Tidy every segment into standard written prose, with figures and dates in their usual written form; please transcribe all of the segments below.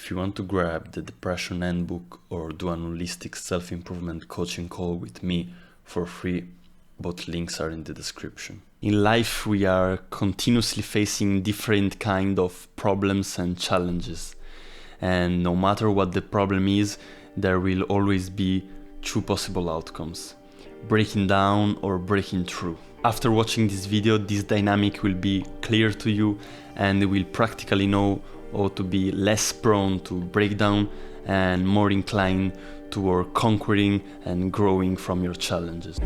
If you want to grab the Depression Handbook or do an holistic self-improvement coaching call with me for free, both links are in the description. In life, we are continuously facing different kind of problems and challenges. And no matter what the problem is, there will always be two possible outcomes: breaking down or breaking through. After watching this video, this dynamic will be clear to you and you will practically know how to be less prone to breakdown and more inclined toward conquering and growing from your challenges.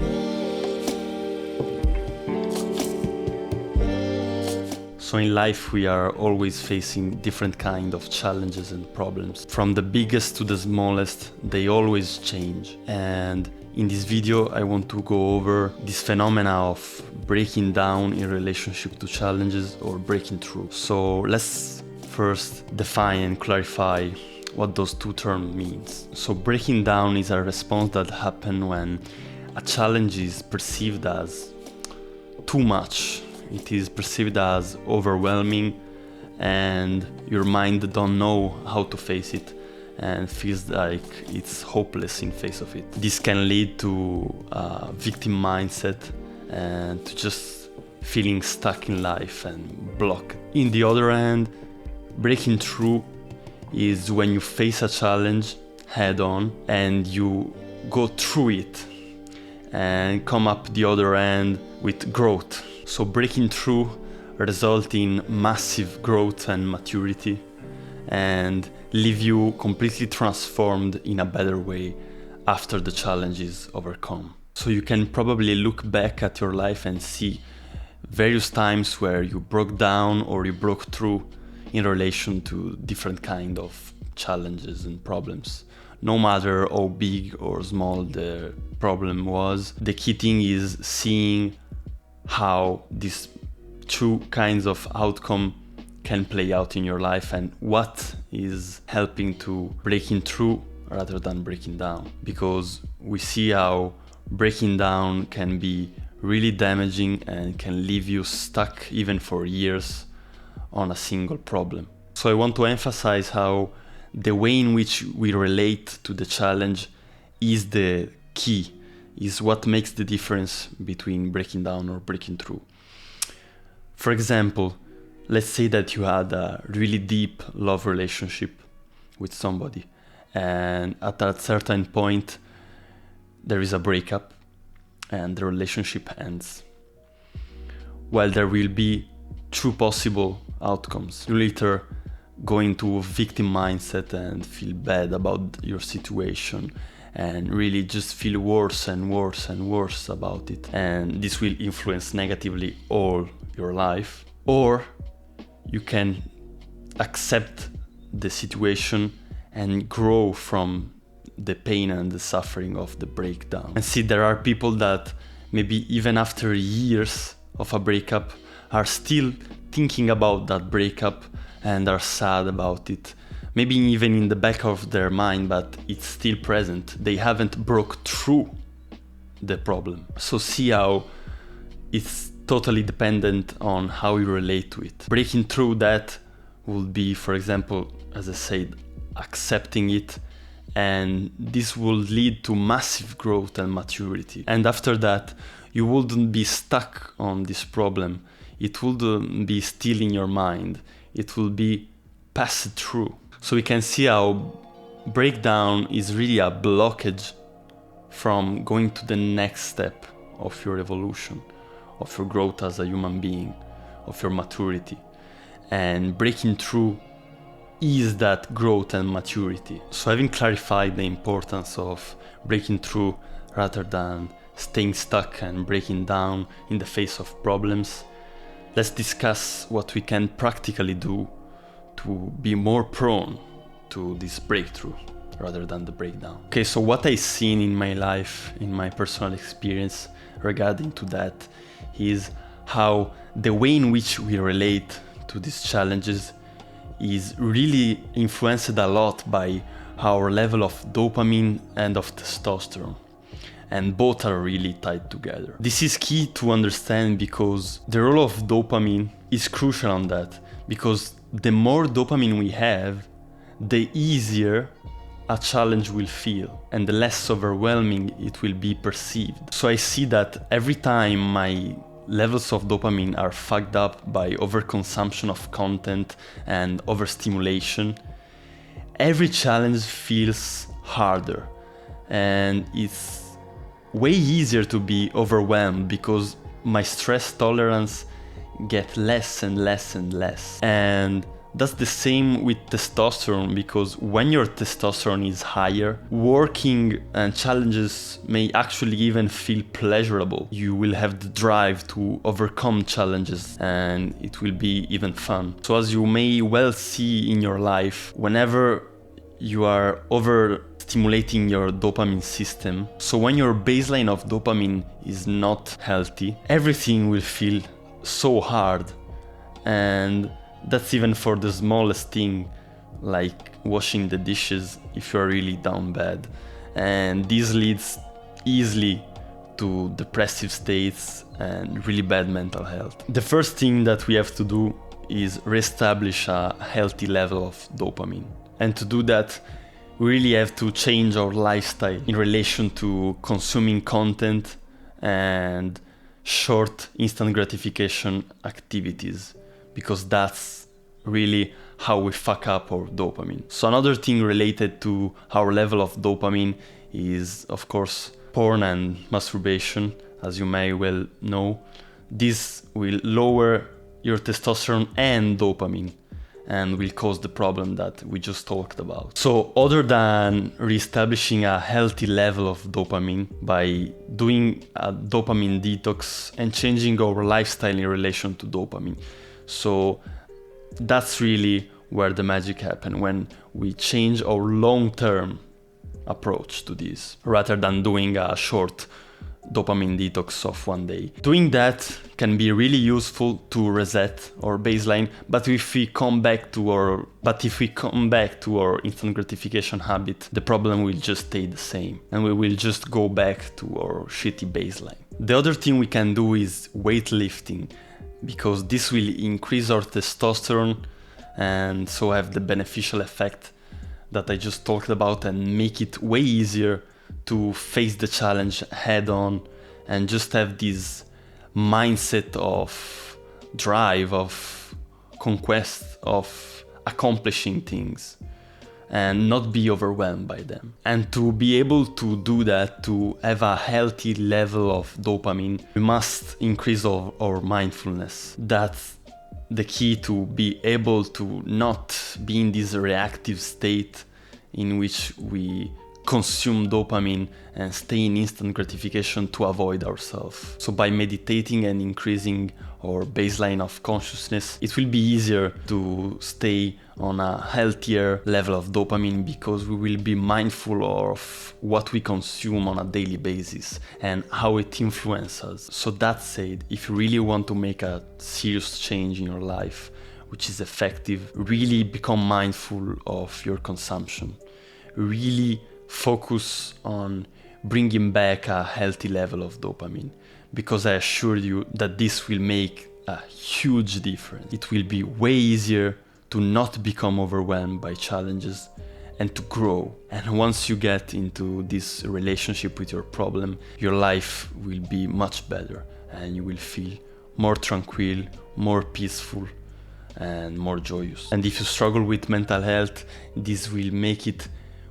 So in life, we are always facing different kind of challenges and problems. From the biggest to the smallest, they always change. And in this video, I want to go over this phenomena of breaking down in relationship to challenges or breaking through. So let's first define and clarify what those two terms means. So breaking down is a response that happens when a challenge is perceived as too much. It is perceived as overwhelming and your mind don't know how to face it and feels like it's hopeless in face of it. This can lead to a victim mindset and to just feeling stuck in life and blocked. In the other hand, breaking through is when you face a challenge head on and you go through it and come up the other end with growth. So breaking through results in massive growth and maturity and leave you completely transformed in a better way after the challenge is overcome. So you can probably look back at your life and see various times where you broke down or you broke through in relation to different kind of challenges and problems. No matter how big or small the problem was, the key thing is seeing how these two kinds of outcome can play out in your life and what is helping to breaking through rather than breaking down. Because we see how breaking down can be really damaging and can leave you stuck even for years on a single problem. So I want to emphasize how the way in which we relate to the challenge is the key, is what makes the difference between breaking down or breaking through. For example, let's say that you had a really deep love relationship with somebody and at a certain point there is a breakup and the relationship ends. Well, there will be two possible outcomes. You later go into a victim mindset and feel bad about your situation and really just feel worse and worse and worse about it. And this will influence negatively all your life. Or you can accept the situation and grow from the pain and the suffering of the breakdown. And see, there are people that maybe even after years of a breakup are still thinking about that breakup and are sad about it. Maybe even in the back of their mind, but it's still present. They haven't broke through the problem. So see how it's totally dependent on how you relate to it. Breaking through that would be, for example, as I said, accepting it, and this will lead to massive growth and maturity. And after that, you wouldn't be stuck on this problem. It wouldn't be still in your mind. It will be passed through. So we can see how breakdown is really a blockage from going to the next step of your evolution, of your growth as a human being, of your maturity. And breaking through is that growth and maturity. So having clarified the importance of breaking through rather than staying stuck and breaking down in the face of problems, let's discuss what we can practically do to be more prone to this breakthrough rather than the breakdown. Okay, so what I've seen in my life, in my personal experience regarding to that, is how the way in which we relate to these challenges is really influenced a lot by our level of dopamine and of testosterone. And both are really tied together. This is key to understand because the role of dopamine is crucial on that, because the more dopamine we have, the easier a challenge will feel and the less overwhelming it will be perceived. So I see that every time my levels of dopamine are fucked up by overconsumption of content and overstimulation, every challenge feels harder, and it's way easier to be overwhelmed because my stress tolerance gets less and less and less. And that's the same with testosterone, because when your testosterone is higher, working and challenges may actually even feel pleasurable. You will have the drive to overcome challenges and it will be even fun. So as you may well see in your life, whenever you are overstimulating your dopamine system, so when your baseline of dopamine is not healthy, everything will feel so hard. And that's even for the smallest thing, like washing the dishes if you're really down bad. And this leads easily to depressive states and really bad mental health. The first thing that we have to do is reestablish a healthy level of dopamine. And to do that, we really have to change our lifestyle in relation to consuming content and short instant gratification activities, because that's really how we fuck up our dopamine. So another thing related to our level of dopamine is, of course, porn and masturbation, as you may well know. This will lower your testosterone and dopamine and will cause the problem that we just talked about. So other than reestablishing a healthy level of dopamine by doing a dopamine detox and changing our lifestyle in relation to dopamine, so that's really where the magic happens, when we change our long-term approach to this rather than doing a short dopamine detox of one day. Doing that can be really useful to reset our baseline, but if we come back to our instant gratification habit, the problem will just stay the same and we will just go back to our shitty baseline. The other thing we can do is weightlifting, because this will increase our testosterone and so have the beneficial effect that I just talked about and make it way easier to face the challenge head on and just have this mindset of drive, of conquest, of accomplishing things and not be overwhelmed by them. And to be able to do that, to have a healthy level of dopamine, we must increase our mindfulness. That's the key to be able to not be in this reactive state in which we consume dopamine and stay in instant gratification to avoid ourselves. So by meditating and increasing our baseline of consciousness, it will be easier to stay on a healthier level of dopamine, because we will be mindful of what we consume on a daily basis and how it influences us. So that said, if you really want to make a serious change in your life, which is effective, really become mindful of your consumption. Really focus on bringing back a healthy level of dopamine, because I assure you that this will make a huge difference. It will be way easier to not become overwhelmed by challenges and to grow. And once you get into this relationship with your problem, your life will be much better and you will feel more tranquil, more peaceful and more joyous. And if you struggle with mental health, this will make it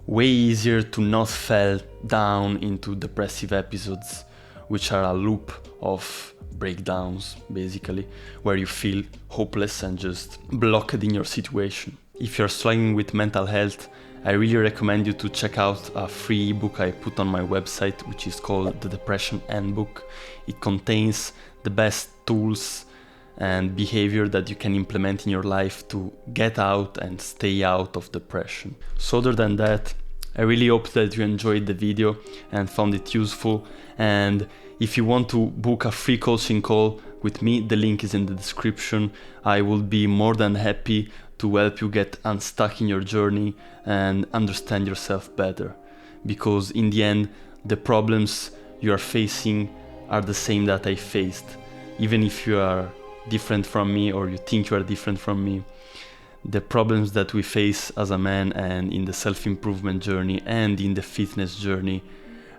way easier to not fall down into depressive episodes, which are a loop of breakdowns, basically, where you feel hopeless and just blocked in your situation. If you're struggling with mental health, I really recommend you to check out a free ebook I put on my website, which is called the Depression Handbook. It contains the best tools and behavior that you can implement in your life to get out and stay out of depression. So other than that, I really hope that you enjoyed the video and found it useful. And if you want to book a free coaching call with me, the link is in the description. I will be more than happy to help you get unstuck in your journey and understand yourself better. Because in the end, the problems you are facing are the same that I faced. Even if you are different from me or you think you are different from me, the problems that we face as a man and in the self-improvement journey and in the fitness journey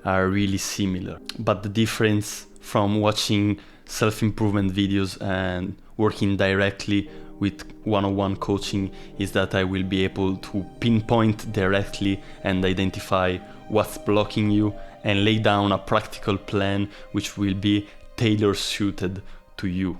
are really similar. But the difference from watching self-improvement videos and working directly with one-on-one coaching is that I will be able to pinpoint directly and identify what's blocking you and lay down a practical plan which will be tailor-suited to you.